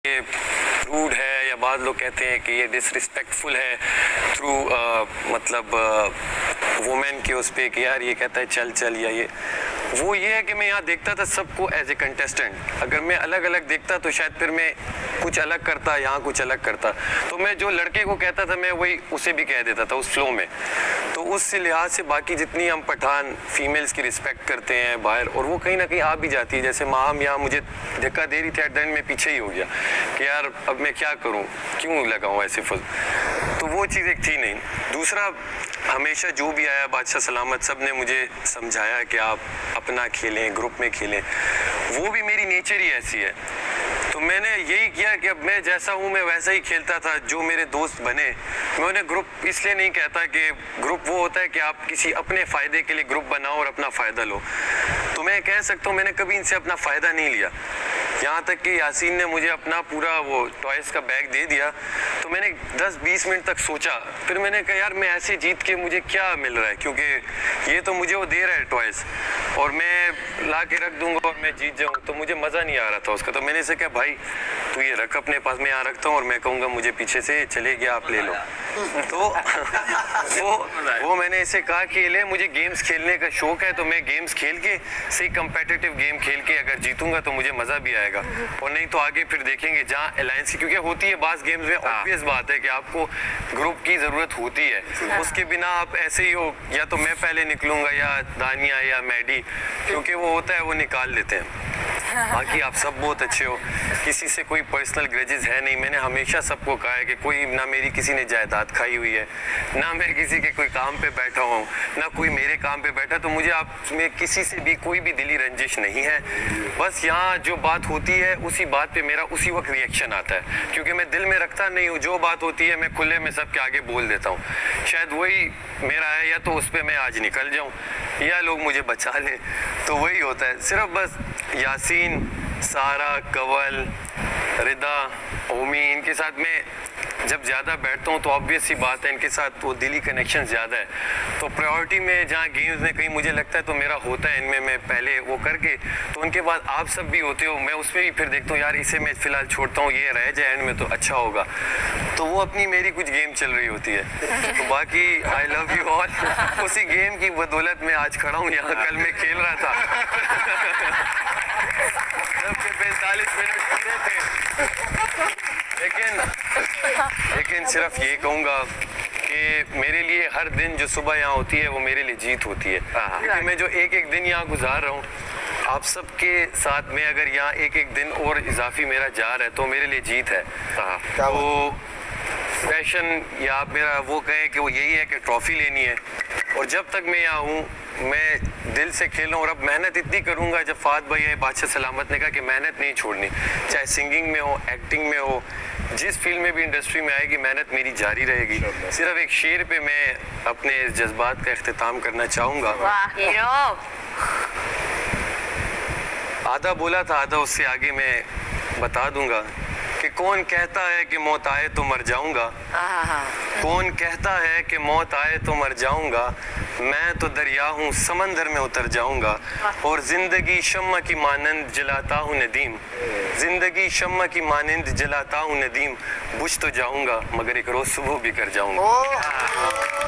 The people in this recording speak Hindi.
ये रूड है या बाद लोग कहते हैं कि ये डिसरिस्पेक्टफुल है थ्रू मतलब वुमेन के उस पे कि यार ये कहता है चल चल या ये है कि मैं यहाँ देखता था सबको एज ए कंटेस्टेंट। अगर मैं अलग अलग देखता तो शायद फिर मैं कुछ अलग करता, यहाँ कुछ अलग करता। तो मैं जो लड़के को कहता था मैं वही उसे भी कह देता था उस फ्लो में। तो उस लिहाज से बाकी जितनी हम पठान फीमेल्स की रिस्पेक्ट करते हैं बाहर, और वो कहीं ना कहीं आ भी जाती है। जैसे माम यहाँ मुझे धक्का दे रही थी, एट द एंड में पीछे ही हो गया कि यार अब मैं क्या करूँ, क्यों लगाऊँ ऐसे फुल। तो वो चीज़ एक थी नहीं। दूसरा, हमेशा जो भी आया बादशाह सलामत सब ने मुझे समझाया कि आप अपना खेलें, ग्रुप में खेलें। वो भी मेरी नेचर ही ऐसी है। तो मैंने यही किया कि अब मैं जैसा हूँ मैं वैसा ही खेलता था। जो मेरे दोस्त बने, मैं उन्हें ग्रुप इसलिए नहीं कहता कि ग्रुप वो होता है कि आप किसी अपने फ़ायदे के लिए ग्रुप बनाओ और अपना फ़ायदा लो। तो मैं कह सकता हूँ मैंने कभी इनसे अपना फ़ायदा नहीं लिया। यहाँ तक कि यासीन ने मुझे अपना पूरा वो टॉयज़ का बैग दे दिया तो मैंने 10-20 मिनट तक सोचा। फिर मैंने कहा यार मैं ऐसे जीत के मुझे क्या मिल रहा है, क्योंकि ये तो मुझे वो दे रहा है टॉयज़ और मैं ला के रख दूंगा और मैं जीत जाऊँ, तो मुझे मज़ा नहीं आ रहा था उसका। तो मैंने इसे कहा भाई तू ये रख अपने पास, मैं यहाँ रखता हूँ और मैं कहूँगा मुझे पीछे से चले गया आप ले लो। तो वो मैंने इसे कहा कि ले मुझे गेम्स खेलने का शौक है, तो मैं गेम्स खेल के सही कंपेटिटिव गेम खेल के अगर जीतूंगा तो मुझे मज़ा भी आएगा, और नहीं तो आगे फिर देखेंगे जहाँ अलायंस की, क्योंकि होती है बास गेम्स में ऑब्वियस बात है कि आपको ग्रुप की ज़रूरत होती है। उसके बिना आप ऐसे ही हो, या तो मैं पहले निकलूंगा या दानिया या मैडी, क्योंकि वो होता है वो निकाल लेते हैं। बाकी आप सब बहुत अच्छे हो, किसी से कोई पर्सनल ग्रजेस है नहीं। मैंने हमेशा सबको कहा है कि कोई ना मेरी किसी ने जायदाद खाई हुई है, ना मैं किसी के कोई काम पे बैठा हूँ, ना कोई मेरे काम पे बैठा। तो मुझे आप में किसी से भी कोई भी दिली रंजिश नहीं है। बस यहाँ जो बात होती है उसी बात पे मेरा उसी वक्त रिएक्शन आता है, क्योंकि मैं दिल में रखता नहीं हूँ। जो बात होती है मैं खुले में सबके आगे बोल देता हूँ। शायद वही मेरा है, या तो उस पर मैं आज निकल जाऊँ या लोग मुझे बचा लें। तो वही होता है। सिर्फ बस यासीन, सारा, कवल, रिदा, ओमी, इनके साथ में जब ज़्यादा बैठता हूँ तो ऑब्वियस सी बात है इनके साथ वो दिली कनेक्शन ज़्यादा है। तो प्रायोरिटी में जहाँ गेम्स में कहीं मुझे लगता है तो मेरा होता है इनमें, मैं पहले वो करके, तो उनके बाद आप सब भी होते हो, मैं उसमें भी फिर देखता हूँ यार इसे मैं फ़िलहाल छोड़ता हूँ, ये रह जाए एंड में तो अच्छा होगा। तो वो अपनी मेरी कुछ गेम चल रही होती है। तो बाकी आई लव यू ऑल। उसी गेम की बदौलत में आज खड़ा हूँ यहाँ। कल मैं खेल रहा था जबकि 45 मिनट पूरे थे। लेकिन सिर्फ ये कहूँगा कि मेरे लिए हर दिन जो सुबह यहाँ होती है वो मेरे लिए जीत होती है। क्योंकि मैं जो एक एक दिन यहाँ गुजार रहा हूँ आप सबके साथ में, अगर यहाँ एक एक दिन और इजाफी मेरा जा रहा है तो मेरे लिए जीत है। तो पैशन या आप मेरा वो कहें कि वो यही है कि ट्रॉफी लेनी है, और जब तक मैं यहाँ हूँ मैं दिल से खेल रहा हूँ। और अब मेहनत इतनी करूँगा, जब फात भाई है बादशाह सलामत ने कहा कि मेहनत नहीं छोड़नी, चाहे सिंगिंग में हो, एक्टिंग में हो, जिस फील्ड में भी इंडस्ट्री में आएगी मेहनत मेरी जारी रहेगी। सिर्फ एक शेर पे मैं अपने इस जज्बात का इख्तिताम करना चाहूँगा। आधा बोला था, आधा उससे आगे मैं बता दूंगा कि कौन कहता है कि मौत आए तो मर जाऊंगा, कौन कहता है कि मौत आए तो मर जाऊंगा, मैं तो दरिया हूँ समंदर में उतर जाऊंगा, और जिंदगी शम्मा की मानंद जलाता हूँ नदीम, जिंदगी शम्मा की मानंद जलाता हूँ नदीम, बुझ तो जाऊंगा मगर एक रोज सुबह भी कर जाऊंगा।